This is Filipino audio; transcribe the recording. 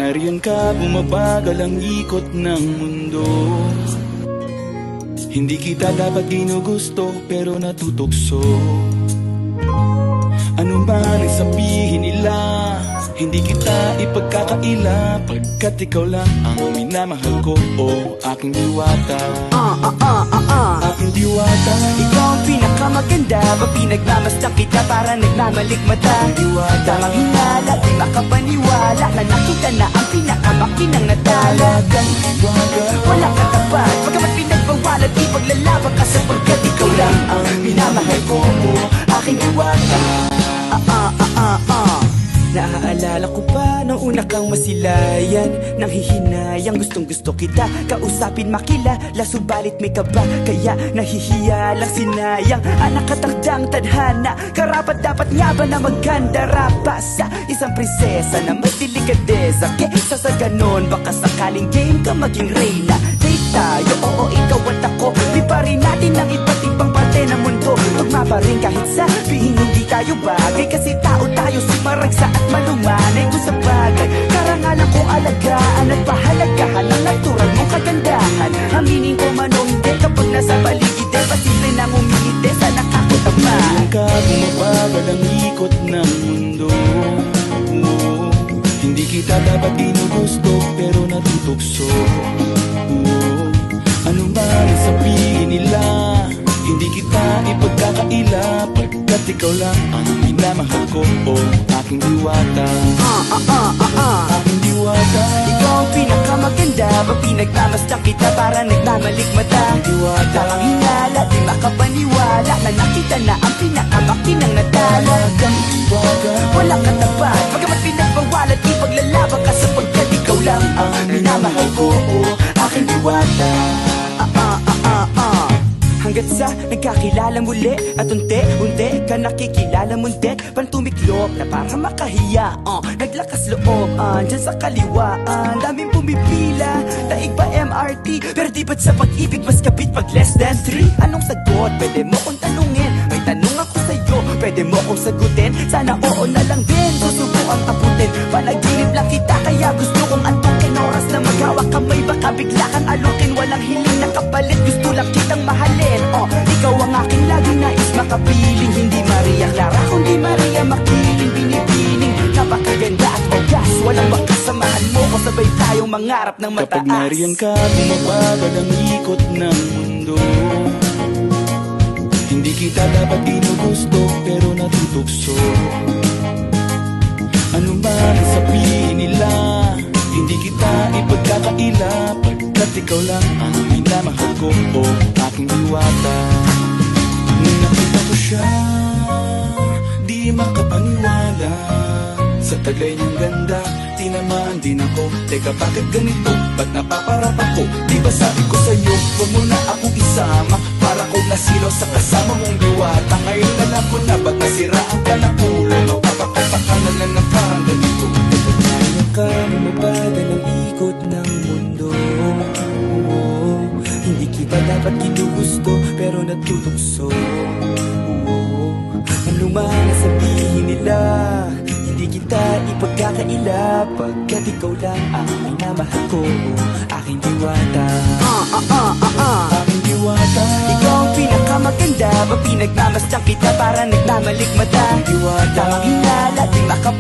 nariyan ka, bumabagal ang ikot ng mundo. Hindi kita dapat ginugusto, pero natutukso. Ano man ang sabihin nila, hindi kita ipagkakaila, pagkat ikaw lang ang minamahal ko, o aking diwata. Aking diwata. Ikaw ang pinakamaganda, pag pinagmamasdan kita para nagmamalikmata. Diwata. Tamang hinala, di makapaniwala na nakita na ang pinakamakinang natala. Talagang diwata. Walang katapat, pagkamat pinagbawalan, di paglalaban ka sapagkat ikaw lang ang minamahal ko, aking diwata. Naaalala ko pa nung una kang masilayan, nang hihinayang gustong gusto kita kausapin makilala, subalit may kaba, kaya nahihiya lang sinayang. Anak katakdang tadhana, karapat dapat nga ba na maganda rapa sa isang prinsesa na may delikadesa? Kesa sa ganon, baka sakaling game ka maging reyna. Date tayo, oo ikaw at ako, di pa rin natin ang iba't ibang parte ng mundo. Tugma pa rin kahit sabihin hindi tayo bagay, kasi tao tayo, sumaragsa at malumanay ko sa bagay. Karangalan kong alagaan at pahalagahan ang natural mong kagandahan. Aminin ko man o hindi, kapag nasa paligid pasimple nang umingiti sa nakakutama. Nariyan ka, bumabagal ang ikot ng mundo. Hindi kita dapat ginugusto, pero natutukso. Ano man ang sabihin nila, hindi kita ipagkakaila, pagkat ikaw lang ang minamahal ko, o aking diwata. Aking diwata. Ikaw ang pinakamaganda, pag pinagmamasdan kita para nagmamalikmata. Diwata. Tamang hinala, di makapaniwala na nakita na ang pinakamakinang natala. Talagang diwata. Walang katapat, pagkamat pinagbawalan, di paglalaban ka sapagkat ikaw lang ang minamahal ko, aking diwata. Hanggat sa nagkakilala muli at unti-unti ka nakikilala mundet, pantumiklop na para makahiya. Naglakas loob, dyan sa kaliwaan, daming pumipila, daig pa MRT, pero di ba't sa pag-ibig mas kapit pag less than 3? Anong sagot? Pwede mo kong tanungin, may tanong ako sa'yo, pwede mo kong sagutin, sana oo na lang din, susubukan taputin. Panaginip lang kita, kaya gusto kong antukin, oras na maghawak kamay, baka bigla kang alukin. Walang hiling na kapalit, gusto lang kitang mahalin. Ikaw ang aking laging nais makapiling, hindi Maria Clara kundi Maria Makiling. Binibining, napakaganda at ogas, walang makasamahan mo ko, sabay tayong mangarap ng mataas. Kapag nariyan ka, bumabagal ang ikot ng mundo. Hindi kita dapat ginugusto, pero natutukso. Ano man ang sabihin nila, hindi kita ipagkakaila, pagkat ikaw lang ang minamahal ko, o aking diwata. Nung nakita ko siya, di makapaniwala, sa taglay niyang ganda, tinamaan din ako. Teka, bakit ganito? Ba't napaparap ako? Di ba sabi ko sa'yo, huwag mo na akong isama, para kong nasilaw sa kasama mong diwata. Ngayon alam ko na, ba't nasiraan ka ng ulo, mapapakapakanan na ng parang ganito. Kapag nariyan ka, bumabagal ang ikot ng mundo. Hindi kita dapat ginugusto, pero natutukso. Ano man ang sabihin nila, hindi kita ipagkakaila, pagkat ikaw lang ang minamahal ko, aking diwata. Aking diwata. Ikaw ang pinakamaganda, pag pinagmamasdan kita para nagmamalikmata. Diwata. Tamang hinala, di makapaniwala